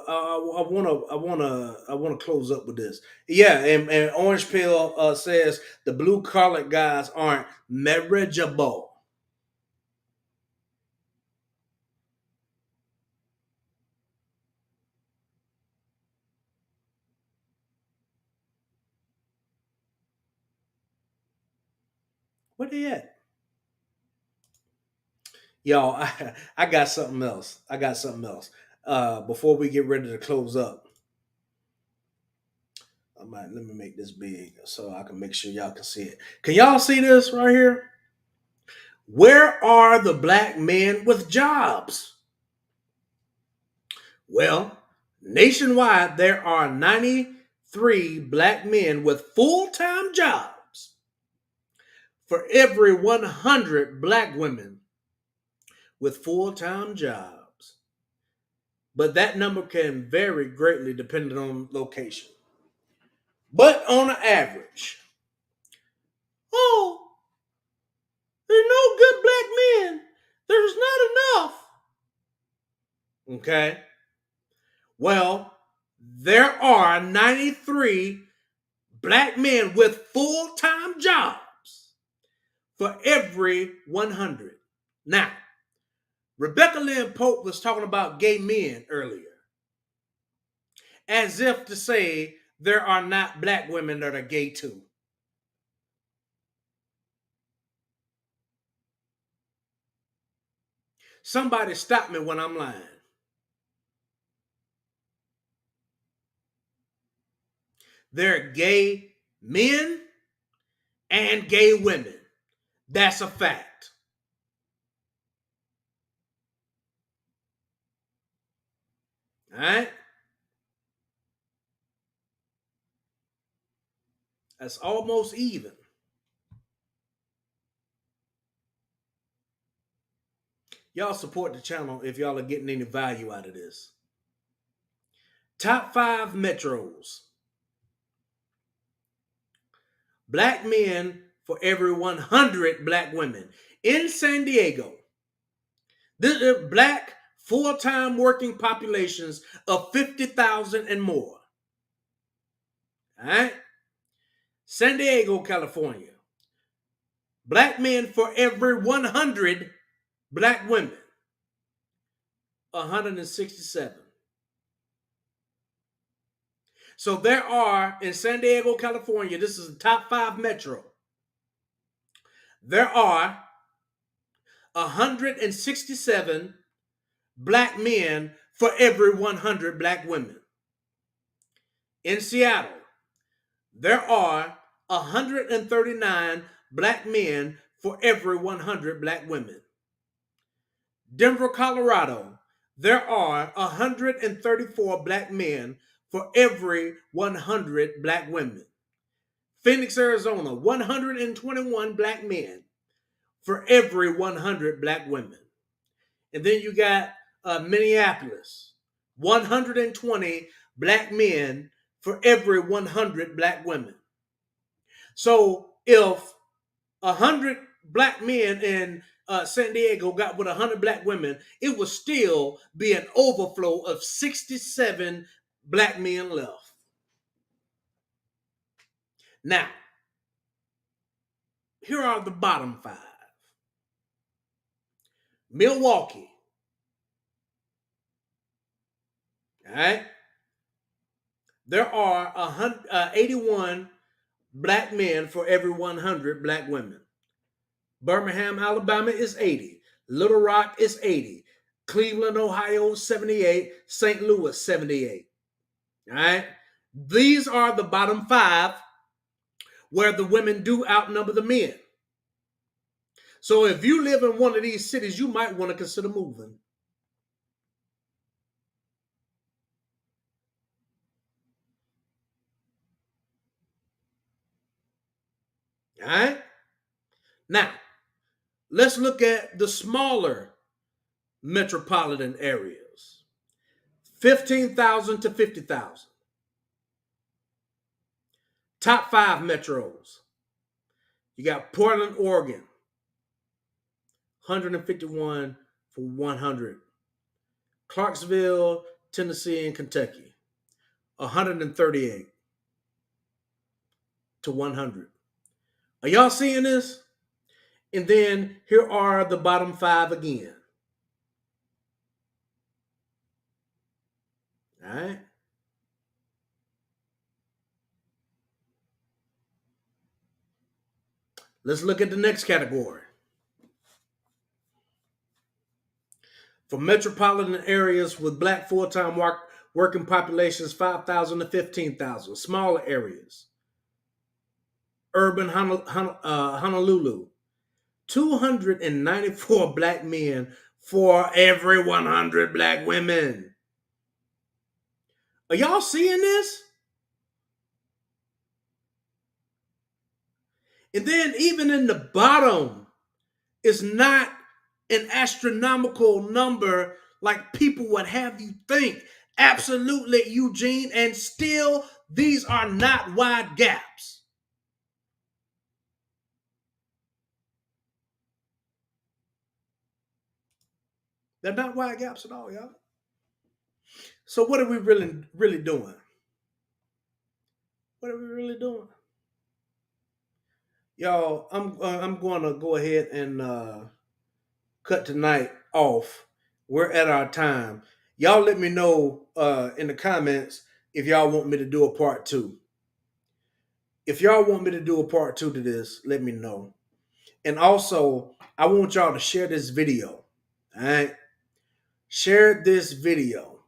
close up with this. Yeah, and Orange Pill says the blue collar guys aren't marriageable. Where they at? Y'all, I got something else. Before we get ready to close up, let me make this big so I can make sure y'all can see it. Can y'all see this right here? Where are the black men with jobs? Well, nationwide, there are 93 black men with full-time jobs for every 100 black women with full-time jobs. But that number can vary greatly depending on location. But on an average, oh, there are no good black men. There's not enough. Okay. Well, there are 93 black men with full-time jobs for every 100. Now, Rebecca Lynn Pope was talking about gay men earlier, as if to say there are not black women that are gay too. Somebody stop me when I'm lying. There are gay men and gay women. That's a fact. All right? That's almost even. Y'all support the channel if y'all are getting any value out of this. Top 5 metros. Black men for every 100 black women. In San Diego, the black full-time working populations of 50,000 and more. All right? San Diego, California. Black men for every 100 black women. 167. So there are, in San Diego, California, this is the top 5 metro. There are 167 black men for every 100 black women. In Seattle, there are 139 black men for every 100 black women. Denver, Colorado, there are 134 black men for every 100 black women. Phoenix, Arizona, 121 black men for every 100 black women. And then you got Minneapolis, 120 black men for every 100 black women. So if 100 black men in San Diego got with 100 black women, it would still be an overflow of 67 black men left. Now, here are the bottom 5. Milwaukee. All right. there are 81 black men for every 100 black women. Birmingham, Alabama is 80. Little Rock is 80. Cleveland, Ohio, 78. St. Louis, 78. All right. These are the bottom 5 where the women do outnumber the men. So if you live in one of these cities, you might want to consider moving. All right. Now, let's look at the smaller metropolitan areas. 15,000 to 50,000. Top 5 metros. You got Portland, Oregon, 151 for 100. Clarksville, Tennessee, and Kentucky, 138 to 100. Are y'all seeing this? And then here are the bottom 5 again. All right. Let's look at the next category. For metropolitan areas with black full-time working populations, 5,000 to 15,000. Smaller areas. Urban Honolulu, 294 black men for every 100 black women. Are y'all seeing this? And then even in the bottom, it's not an astronomical number like people would have you think. Absolutely, Eugene. And still, these are not wide gaps. They're not wide gaps at all, y'all. So what are we really doing? What are we really doing? Y'all, I'm going to go ahead and cut tonight off. We're at our time. Y'all let me know in the comments if y'all want me to do a part 2. If y'all want me to do a part 2 to this, let me know. And also, I want y'all to share this video. All right? Share this video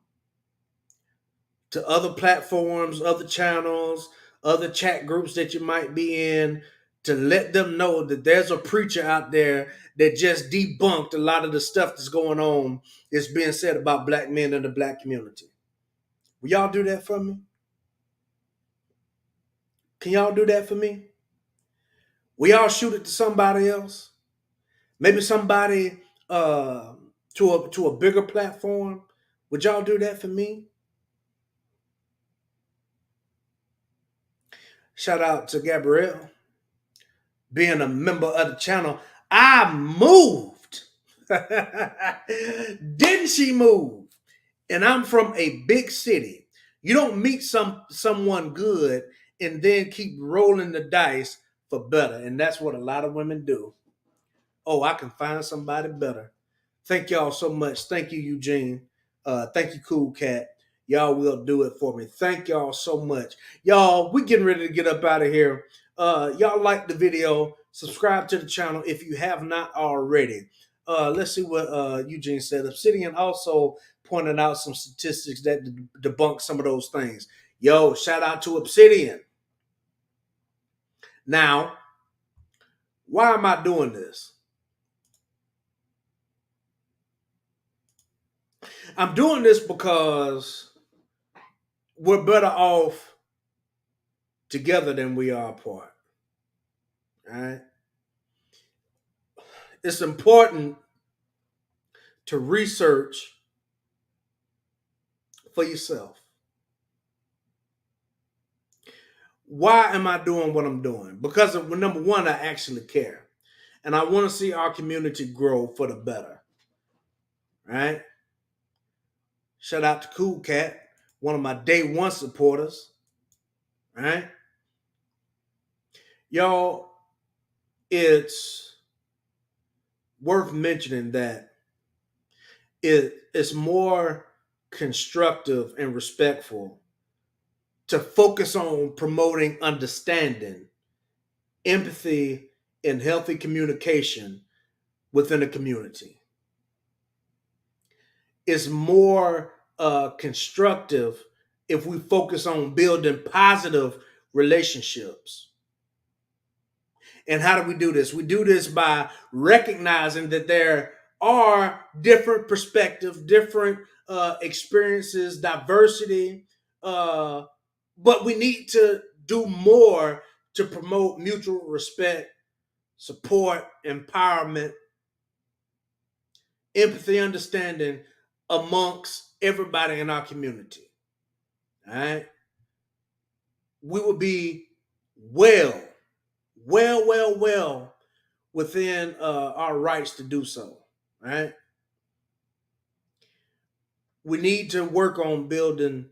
to other platforms, other channels, other chat groups that you might be in, to let them know that there's a preacher out there that just debunked a lot of the stuff that's going on that's being said about black men in the black community. Will y'all do that for me? Can y'all do that for me? Will y'all shoot it to somebody else? Maybe somebody to a bigger platform. Would y'all do that for me? Shout out to Gabrielle being a member of the channel. I moved. Didn't she move? And I'm from a big city. You don't meet someone good and then keep rolling the dice for better. And that's what a lot of women do. Oh, I can find somebody better. Thank y'all so much. Thank you, Eugene. Thank you, Cool Cat. Y'all will do it for me. Thank y'all so much. Y'all, we getting ready to get up out of here. Y'all like the video. Subscribe to the channel if you have not already. Let's see what Eugene said. Obsidian also pointed out some statistics that debunk some of those things. Yo, shout out to Obsidian. Now, why am I doing this? I'm doing this because we're better off together than we are apart. All right? It's important to research for yourself. Why am I doing what I'm doing? Because of, number one, I actually care. And I want to see our community grow for the better. Right? Shout out to Cool Cat, one of my day one supporters. Right? Y'all, it's worth mentioning that it's more constructive and respectful to focus on promoting understanding, empathy, and healthy communication within a community. It's more constructive if we focus on building positive relationships. And how do we do this? We do this by recognizing that there are different perspectives, different experiences, diversity, but we need to do more to promote mutual respect, support, empowerment, empathy, understanding amongst everybody in our community. All right. We would be well within our rights to do so. Right. We need to work on building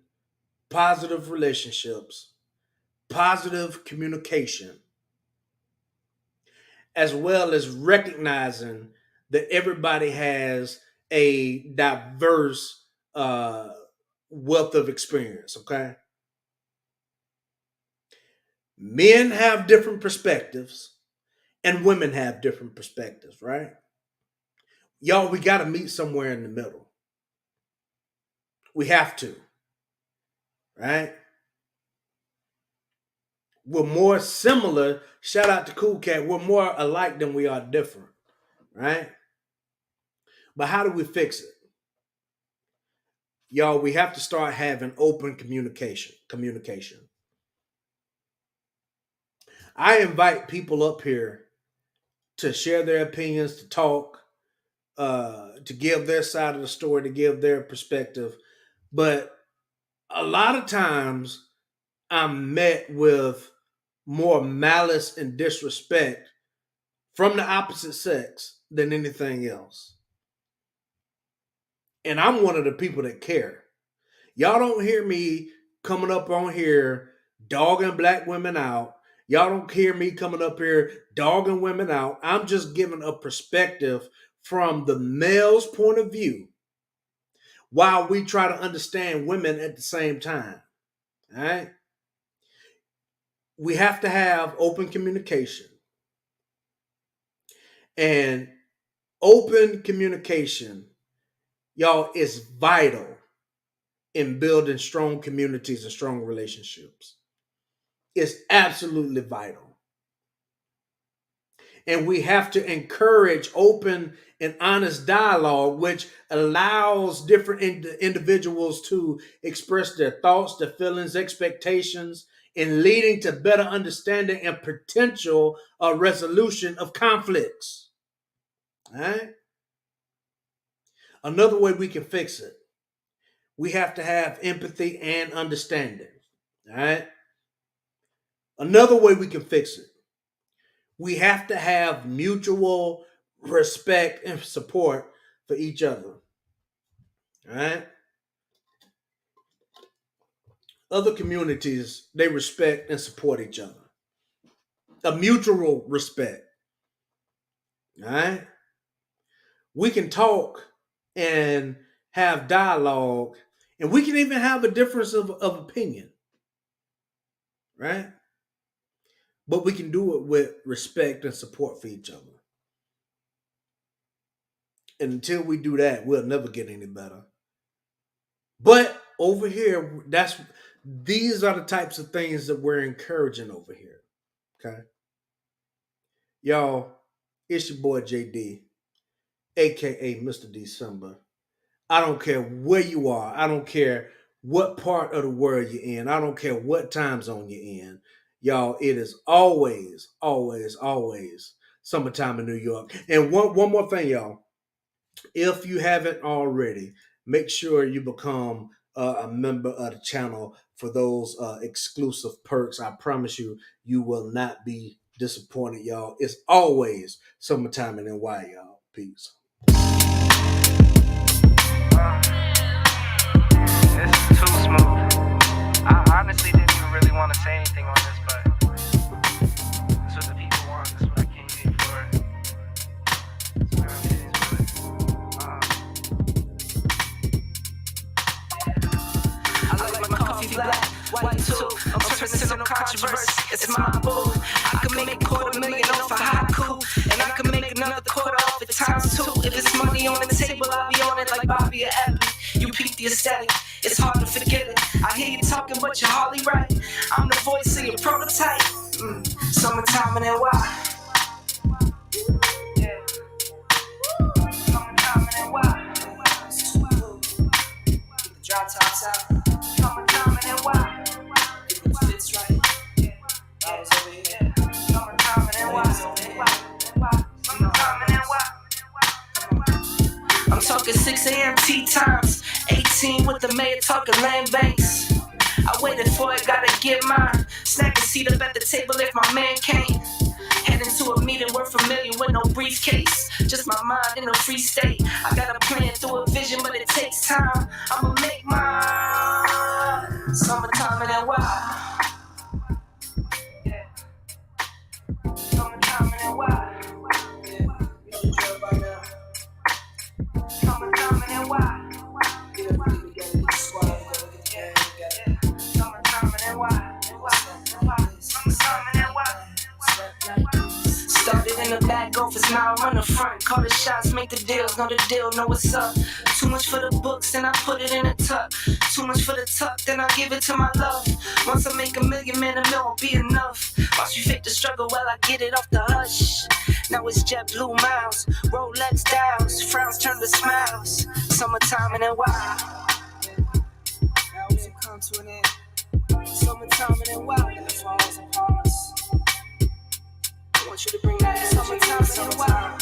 positive relationships, positive communication, as well as recognizing that everybody has a diverse wealth of experience. Okay. Men have different perspectives and women have different perspectives, right? Y'all, we got to meet somewhere in the middle. We have to, right? We're more similar. Shout out to Cool Cat. We're more alike than we are different, right? But how do we fix it? Y'all, we have to start having open communication. I invite people up here to share their opinions, to talk, to give their side of the story, to give their perspective. But a lot of times I'm met with more malice and disrespect from the opposite sex than anything else. And I'm one of the people that care. Y'all don't hear me coming up on here dogging black women out. Y'all don't hear me coming up here dogging women out. I'm just giving a perspective from the male's point of view while we try to understand women at the same time. All right? We have to have open communication. And open communication, y'all, is vital in building strong communities and strong relationships. It's absolutely vital. And we have to encourage open and honest dialogue, which allows different individuals to express their thoughts, their feelings, expectations, and leading to better understanding and potential resolution of conflicts. All right? Another way we can fix it, we have to have empathy and understanding. All right? Another way we can fix it, we have to have mutual respect and support for each other. All right? Other communities, they respect and support each other. A mutual respect. All right? We can talk and have dialogue, and we can even have a difference of opinion. Right? But we can do it with respect and support for each other. And until we do that, we'll never get any better. But over here, these are the types of things that we're encouraging over here. Okay. Y'all, it's your boy JD, aka Mr. December. I don't care where you are. I don't care what part of the world you're in. I don't care what time zone you're in. Y'all, it is always summertime in New York. And one more thing, y'all. If you haven't already, make sure you become a member of the channel for those exclusive perks. I promise you, you will not be disappointed, y'all. It's always summertime in NY, y'all. Peace. This is too smooth. I honestly didn't even really want to say anything on this, but this is what the people want. This is what I came here for. So it is what I like my coffee black, white too. difference and no controversy. It's my boo. I can make $250,000 off a haiku, and I can make another quarter off at times 2. If it's money on the table, I'll be on it like Bobby or Abby. You peep the aesthetic, it's hard to forget it. I hear you talking, but you're hardly right. I'm the voice of your prototype. Summertime and NY. Yeah. Summertime and NY. Get the drop tops out. Summertime and NY. Get the fits right. Bottles over here. Summertime and NY. Summertime and NY. I'm talking 6 a.m. tea times. 18 with the mayor talking land banks. I waited for it, gotta get mine. Snack a seat up at the table if my man came. Heading to a meeting, we're familiar with no briefcase. Just my mind in a free state. I got a plan through a vision, but it takes time. I'ma make mine. Summertime in NY. Yeah. Summertime in NY. Yeah, you know the drill by now. Summertime in NY. Get up, get together, get the squad together, get the gang together. Summertime in NY. Summertime in NY. Started in the back office, now I run the front. Call the shots, make the deals, know the deal, know what's up. Too much for the books, then I put it in a tuck. Too much for the tuck, then I give it to my love. Once I make $1 million, man, $1 million won't be enough. Watch you fake the struggle while I get it off the hush. Now it's JetBlue miles, Rolex dials, frowns turn to smiles. Summertime in NY. Now it's come to an end. Summertime in NY, and the fall is upon us. I want you to bring that summertime in NY.